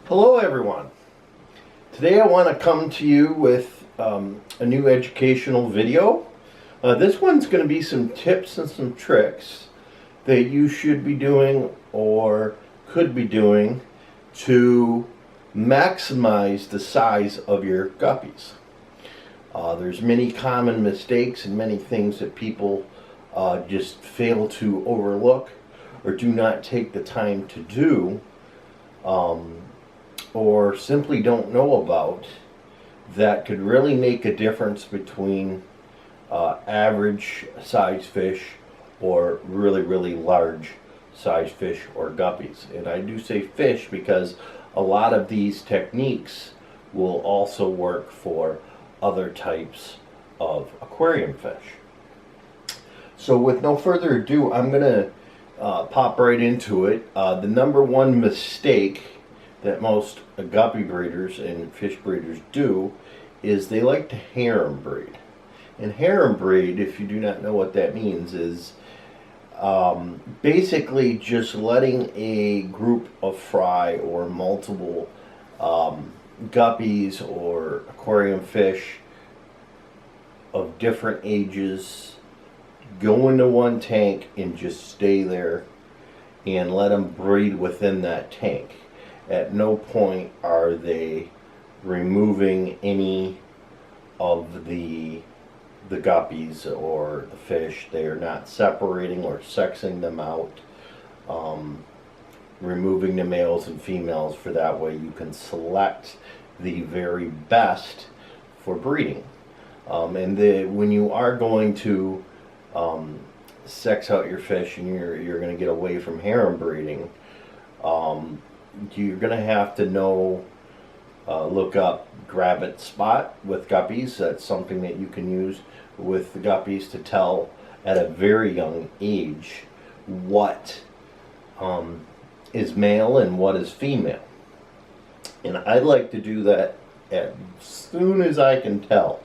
Hello everyone. Today I want to come to you with a new educational video. This one's going to be some tips and some tricks that you should be doing or could be doing to maximize the size of your guppies. There's many common mistakes and many things that people just fail to overlook or do not take the time to do. Or simply don't know about, that could really make a difference between average size fish or really large size fish or guppies. And I do say fish because a lot of these techniques will also work for other types of aquarium fish. So with no further ado, I'm gonna pop right into it. The number one mistake that most guppy breeders and fish breeders do is they like to harem breed. And harem breed, if you do not know what that means, is basically just letting a group of fry or multiple guppies or aquarium fish of different ages go into one tank and just stay there and let them breed within that tank. At no point are they removing any of the guppies or the fish. They are not separating or sexing them out, removing the males and females, for that way you can select the very best for breeding. And when you are going to sex out your fish and you're going to get away from harem breeding, you're going to have to look up grab it spot with guppies. That's something that you can use with the guppies to tell at a very young age what is male and what is female. And I like to do that as soon as I can tell.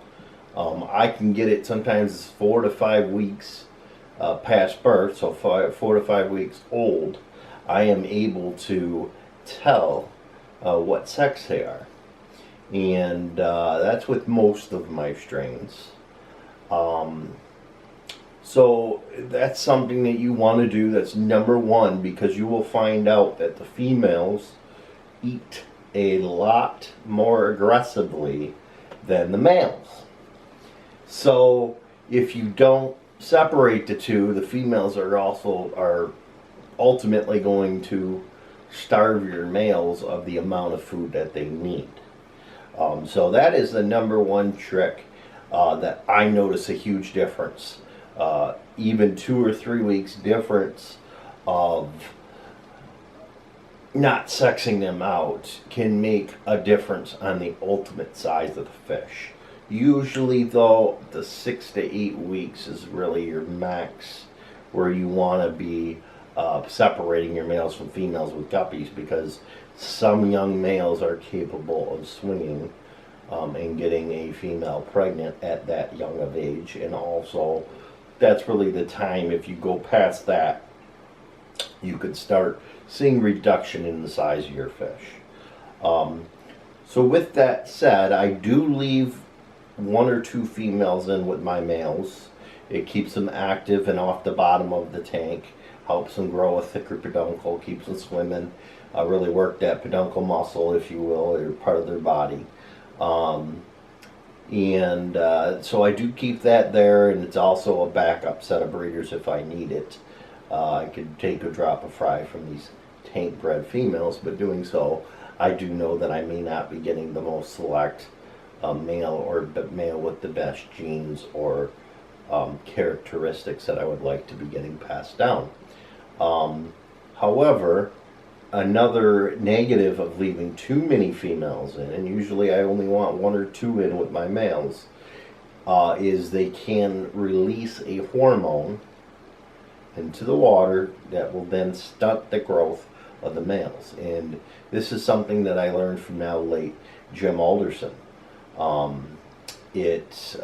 I can get it sometimes 4 to 5 weeks past birth, so 4 to 5 weeks old. I am able to tell what sex they are, and that's with most of my strains. So that's something that you want to do. That's number one, because you will find out that the females eat a lot more aggressively than the males. So if you don't separate the two, the females are ultimately going to starve your males of the amount of food that they need. So that is the number one trick that I notice a huge difference. Even 2 or 3 weeks difference of not sexing them out can make a difference on the ultimate size of the fish. Usually though, the 6 to 8 weeks is really your max where you want to be separating your males from females with guppies, because some young males are capable of swinging and getting a female pregnant at that young of age. And also that's really the time, if you go past that, you could start seeing reduction in the size of your fish. So with that said, I do leave 1 or 2 females in with my males. It keeps them active and off the bottom of the tank, helps them grow a thicker peduncle, keeps them swimming, really work that peduncle muscle, if you will, or part of their body. So I do keep that there, and it's also a backup set of breeders if I need it. I could take a drop of fry from these tank bred females, but doing so, I do know that I may not be getting the most select male or male with the best genes or characteristics that I would like to be getting passed down. However, another negative of leaving too many females in, and usually I only want 1 or 2 in with my males, is they can release a hormone into the water that will then stunt the growth of the males. And this is something that I learned from now late Jim Alderson. It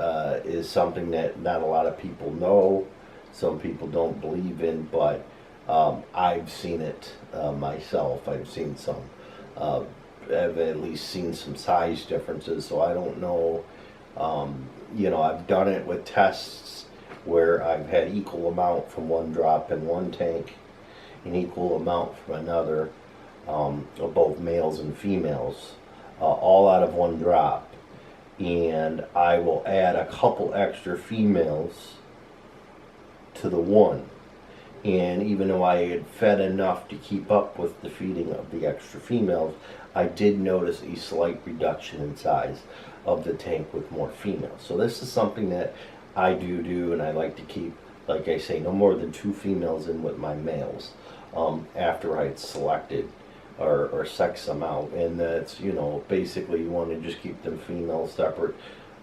is something that not a lot of people know, some people don't believe in, but I've seen it myself. I've seen some have at least seen some size differences, so I don't know. You know, I've done it with tests where I've had equal amount from one drop in one tank, an equal amount from another, of both males and females, all out of one drop. And I will add a couple extra females to the one. And even though I had fed enough to keep up with the feeding of the extra females, I did notice a slight reduction in size of the tank with more females. So this is something that I do, and I like to keep, like I say, no more than 2 females in with my males after I'd selected or sex them out. And that's, you know, basically you want to just keep them females separate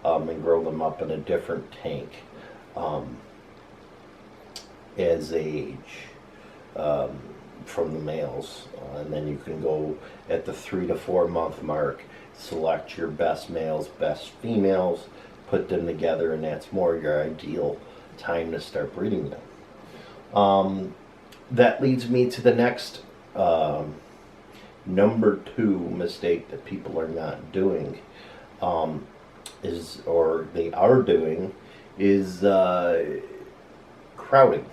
and grow them up in a different tank as they age from the males. And then you can go at the 3 to 4 month mark, select your best males, best females, put them together, and that's more your ideal time to start breeding them. That leads me to the next number 2 mistake that people are not doing, or they are doing, is crowding.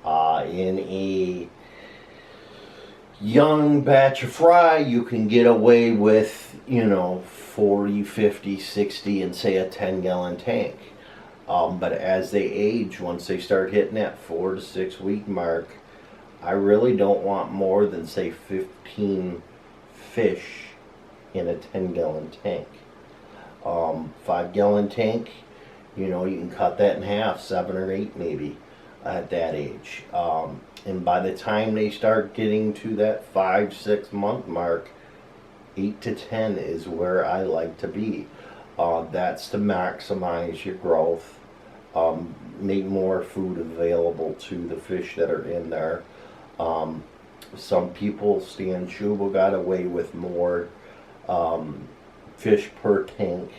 In a young batch of fry, you can get away with, you know, 40, 50, 60, and say a 10-gallon tank. But as they age, once they start hitting that 4 to 6 week mark, I really don't want more than, say, 15 fish in a 10-gallon tank. 5-gallon tank, you know, you can cut that in half, 7 or 8 maybe at that age. And by the time they start getting to that 5-6 month mark, 8 to 10 is where I like to be. That's to maximize your growth, make more food available to the fish that are in there. Some people, Stan Schubel, got away with more fish per tank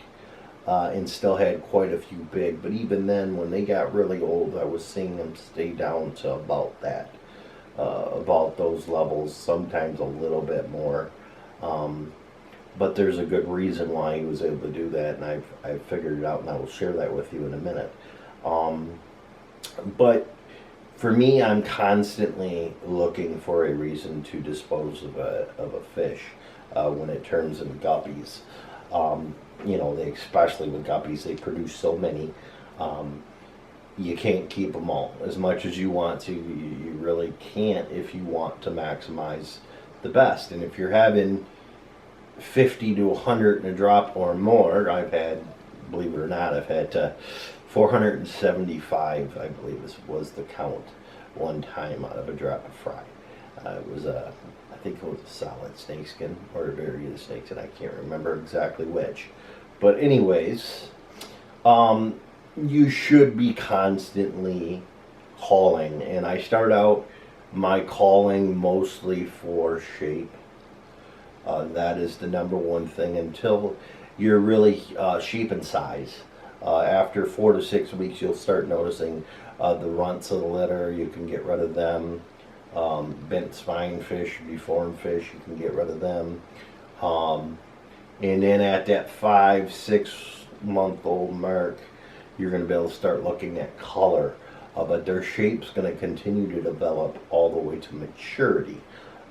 and still had quite a few big. But even then, when they got really old, I was seeing them stay down to about that, about those levels, sometimes a little bit more. But there's a good reason why he was able to do that, and I've figured it out, and I will share that with you in a minute. But for me, I'm constantly looking for a reason to dispose of a fish when it turns into guppies. You know, especially with guppies, they produce so many. You can't keep them all as much as you want to. You really can't if you want to maximize the best. And if you're having 50 to 100 in a drop or more, I've had, believe it or not, I've had 475, I believe was the count, one time out of a drop of fry. It was I think it was a solid snakeskin or a variety of snakes, and I can't remember exactly which. But anyways, you should be constantly calling, and I start out my calling mostly for shape. That is the number one thing until you're really sheep in size. After 4 to 6 weeks, you'll start noticing the runts of the litter. You can get rid of them. Bent spine fish, deformed fish, you can get rid of them. And then at that 5-6 month old mark, you're going to be able to start looking at color. But their shape's going to continue to develop all the way to maturity.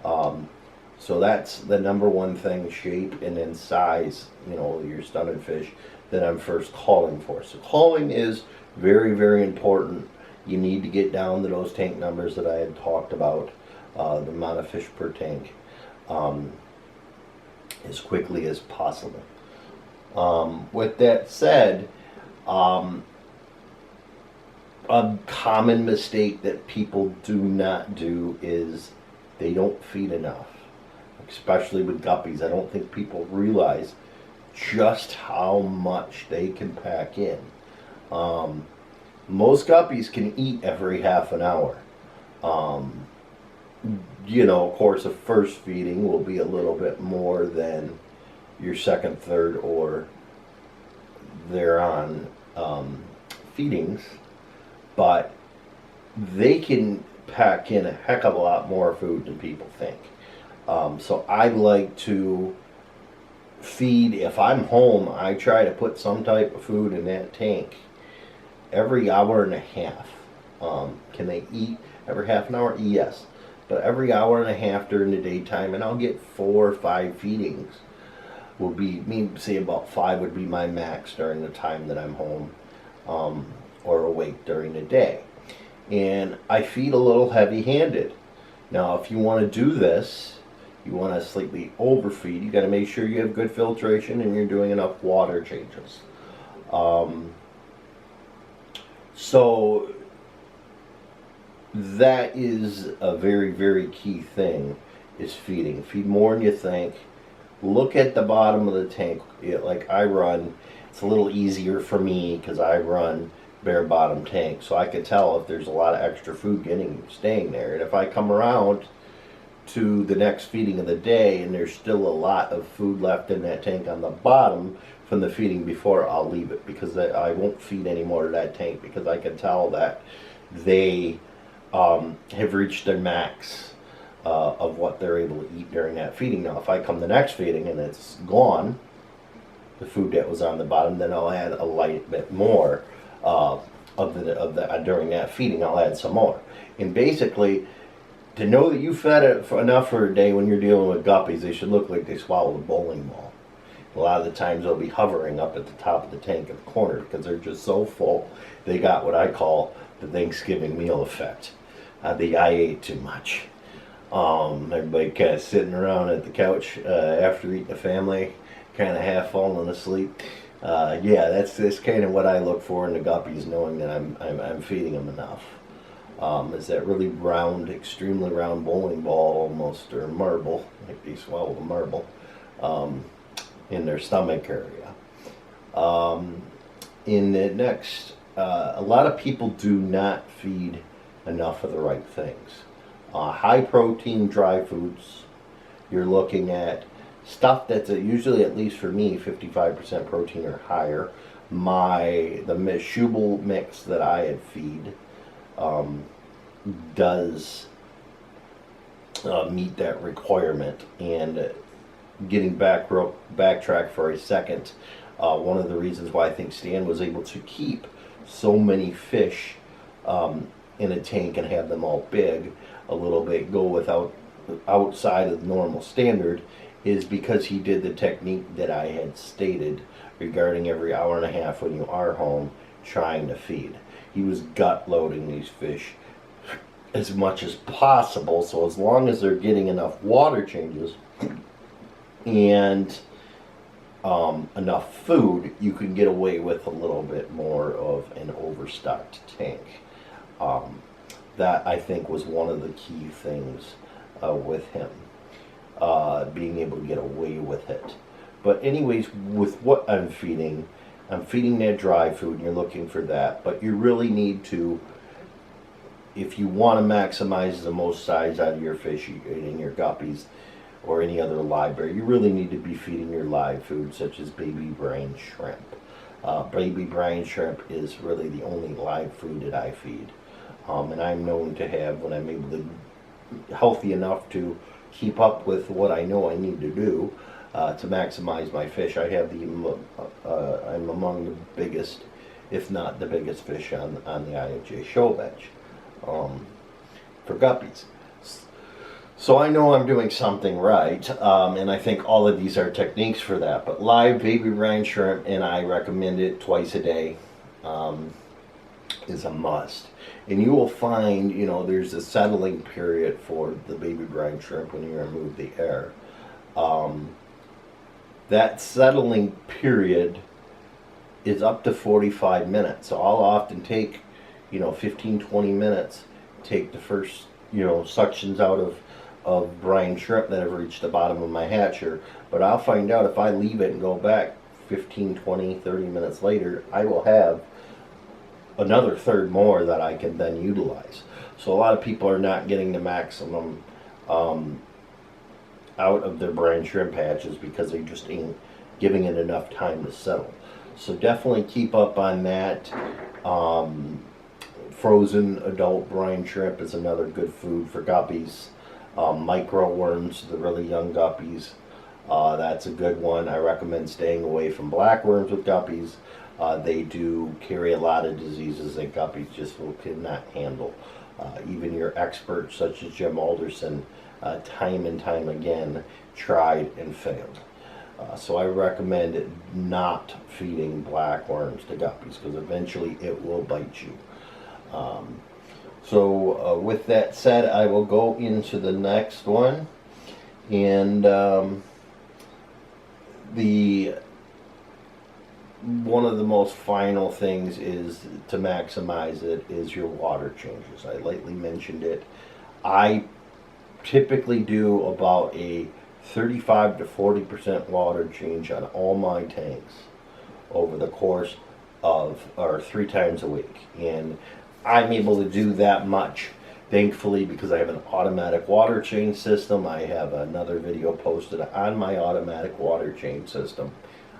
So that's the number one thing, shape, and then size, you know, your stunted fish that I'm first calling for. So calling is very, very important. You need to get down to those tank numbers that I had talked about, the amount of fish per tank, as quickly as possible. With that said, a common mistake that people do not do is they don't feed enough, especially with guppies. I don't think people realize just how much they can pack in. Most guppies can eat every half an hour. You know, of course, a first feeding will be a little bit more than your second, third, or thereon feedings, but they can pack in a heck of a lot more food than people think. So I like to feed, if I'm home, I try to put some type of food in that tank every hour and a half. Can they eat every half an hour? Yes. But every hour and a half during the daytime, and I'll get 4 or 5 feedings. Will be, say about 5 would be my max during the time that I'm home, or awake during the day. And I feed a little heavy-handed. Now, if you want to do this, you want to slightly overfeed, you got to make sure you have good filtration and you're doing enough water changes. So that is a very, very key thing, is feeding. Feed more than you think. Look at the bottom of the tank. Like I run, it's a little easier for me because I run bare bottom tank, so I can tell if there's a lot of extra food staying there. And if I come around to the next feeding of the day and there's still a lot of food left in that tank on the bottom from the feeding before, I'll leave it, because I won't feed any more to that tank, because I can tell that they have reached their max of what they're able to eat during that feeding. Now, if I come the next feeding and it's gone, the food that was on the bottom, then I'll add a light bit more during that feeding. I'll add some more. And basically, to know that you fed it enough for a day, when you're dealing with guppies, they should look like they swallowed a bowling ball. A lot of the times they'll be hovering up at the top of the tank in the corner because they're just so full. They got what I call the Thanksgiving meal effect. I ate too much. Everybody kind of sitting around at the couch after eating, the family kind of half falling asleep. Yeah, that's kind of what I look for in the guppies, knowing that I'm feeding them enough. Is that really round, extremely round bowling ball almost, or marble, like they swallow a marble, in their stomach area. In the next, a lot of people do not feed enough of the right things. High protein dry foods, you're looking at stuff that's usually, at least for me, 55% protein or higher. The Mousseau mix that I feed does meet that requirement. And getting backtrack for a second, one of the reasons why I think Stan was able to keep so many fish in a tank and have them all big, a little bit go without outside of the normal standard, is because he did the technique that I had stated regarding every hour and a half when you are home trying to feed. He was gut loading these fish as much as possible, so as long as they're getting enough water changes and enough food, you can get away with a little bit more of an overstocked tank. That, I think, was one of the key things with him, being able to get away with it. But anyways, with what I'm feeding that dry food, and you're looking for that. But you really need to, if you want to maximize the most size out of your fish and your guppies or any other live bear, you really need to be feeding your live food, such as baby brine shrimp. Baby brine shrimp is really the only live food that I feed. And I'm known to have, when I'm able to, healthy enough to keep up with what I know I need to do to maximize my fish. I have I'm among the biggest, if not the biggest fish on the IFJ show bench for guppies. So I know I'm doing something right, and I think all of these are techniques for that. But live baby brine shrimp, and I recommend it twice a day, is a must. And you will find, there's a settling period for the baby brine shrimp when you remove the air. That settling period is up to 45 minutes. So I'll often take, 15-20 minutes, take the first, suctions out of brine shrimp that have reached the bottom of my hatcher. But I'll find out if I leave it and go back 15, 20, 30 minutes later, I will have another third more that I can then utilize. So a lot of people are not getting the maximum out of their brine shrimp hatches because they just ain't giving it enough time to settle. So definitely keep up on that. Frozen adult brine shrimp is another good food for guppies. Micro worms, the really young guppies, that's a good one. I recommend staying away from black worms with guppies. They do carry a lot of diseases that guppies just cannot handle. Even your experts such as Jim Alderson, time and time again, tried and failed. So I recommend not feeding black worms to guppies, because eventually it will bite you. With that said, I will go into the next one. And one of the most final things is to maximize it is your water changes. I lightly mentioned it. I typically do about a 35 to 40% water change on all my tanks over the course of, or 3 times a week. And I'm able to do that much, thankfully, because I have an automatic water change system. I have another video posted on my automatic water change system.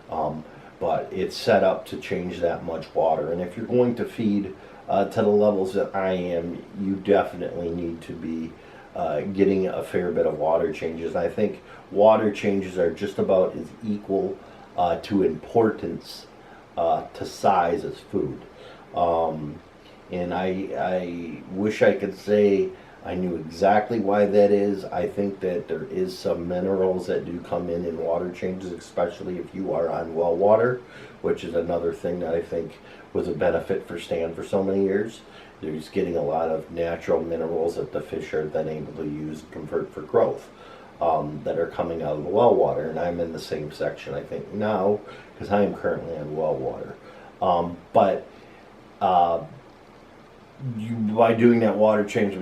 But it's set up to change that much water. And if you're going to feed to the levels that I am, you definitely need to be getting a fair bit of water changes. I think water changes are just about as equal to importance to size as food. And I wish I could say I knew exactly why that is. I think that there is some minerals that do come in water changes, especially if you are on well water, which is another thing that I think was a benefit for Stan for so many years. There's getting a lot of natural minerals that the fish are then able to use and convert for growth that are coming out of the well water. And I'm in the same section, I think, now, because I am currently on well water. By doing that water change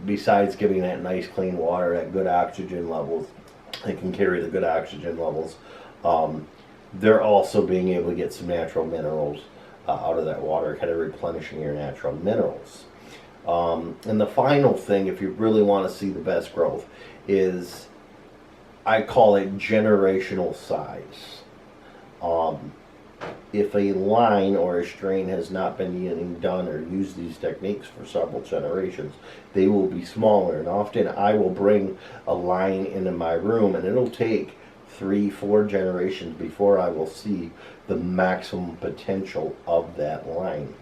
besides giving that nice clean water at good oxygen levels, it can carry the good oxygen levels, they're also being able to get some natural minerals out of that water, kind of replenishing your natural minerals. And the final thing, if you really want to see the best growth, is I call it generational size. If a line or a strain has not been getting done or used these techniques for several generations, they will be smaller. And often I will bring a line into my room, and it'll take 3-4 generations before I will see the maximum potential of that line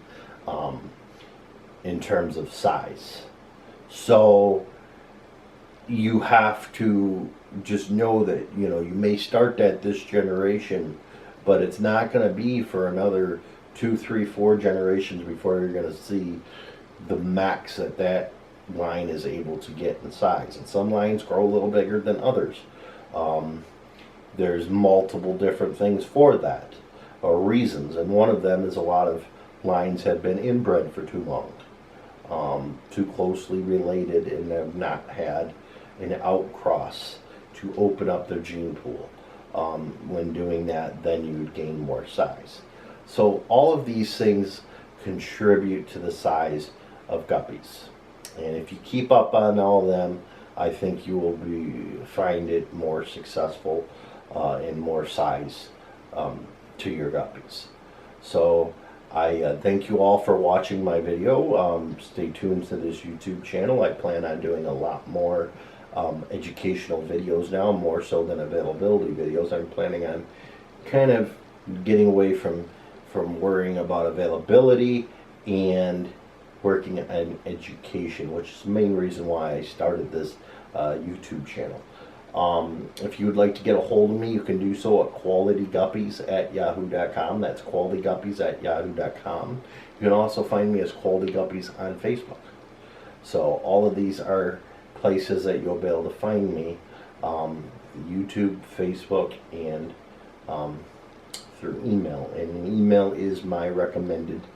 in terms of size. So you have to just know that, you may start at this generation, but it's not going to be for another 2, 3, 4 generations before you're going to see the max that line is able to get in size. And some lines grow a little bigger than others. There's multiple different things for that, or reasons, and one of them is a lot of lines have been inbred for too long, too closely related, and have not had an outcross to open up their gene pool. When doing that, then you would gain more size. So all of these things contribute to the size of guppies. And if you keep up on all of them, I think you will find it more successful and more size to your guppies. So I thank you all for watching my video. Stay tuned to this YouTube channel. I plan on doing a lot more educational videos now, more so than availability videos. I'm planning on kind of getting away from worrying about availability and working on education, which is the main reason why I started this YouTube channel. If you would like to get a hold of me, you can do so at qualityguppies@yahoo.com. That's qualityguppies@yahoo.com. You can also find me as Quality Guppies on Facebook. So all of these are places that you'll be able to find me, YouTube, Facebook, and through email. And email is my recommended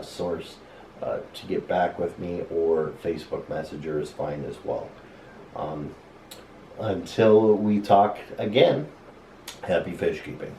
source to get back with me, or Facebook Messenger is fine as well. Until we talk again, happy fish keeping.